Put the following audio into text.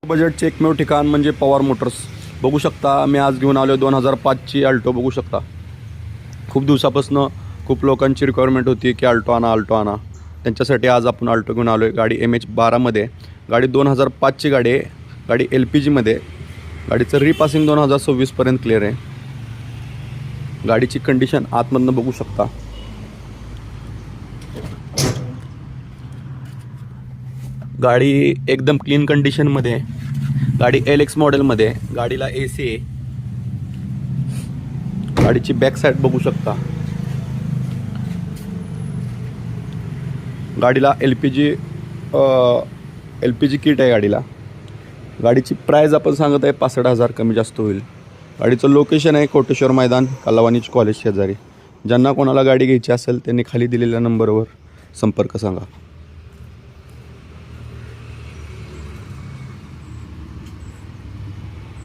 बजेटचे एकमेव ठिकाण म्हणजे पवार मोटर्स. बघू शकता मी आज घेऊन आलो 2005ची अल्टो. बघू शकता खूप दिवसापासून खूप लोकांची रिक्वायरमेंट होती की अल्टो आणा. त्यांच्यासाठी आज आपण अल्टो घेऊन आलो आहे. गाडी MH12मध्ये, गाडी 2005ची गाडी आहे. गाडी LPGमध्ये. गाडीचं रिपासिंग 2026पर्यंत क्लिअर आहे. गाडीची कंडिशन आतमधनं बघू शकता. गाडी एकदम क्लीन कंडिशनमध्ये आहे. गाडी LX मॉडेलमध्ये आहे. गाडीला AC आहे. गाडीची बॅक साईड बघू शकता. गाडीला LPG किट आहे गाडीला. गाडीची प्राईज आपण सांगत आहे 65,000, कमी जास्त होईल. गाडीचं लोकेशन आहे कोटेश्वर मैदान, कलावानीच कॉलेज शेजारी. ज्यांना कोणाला गाडी घ्यायची असेल त्यांनी खाली दिलेल्या नंबरवर संपर्क सांगा.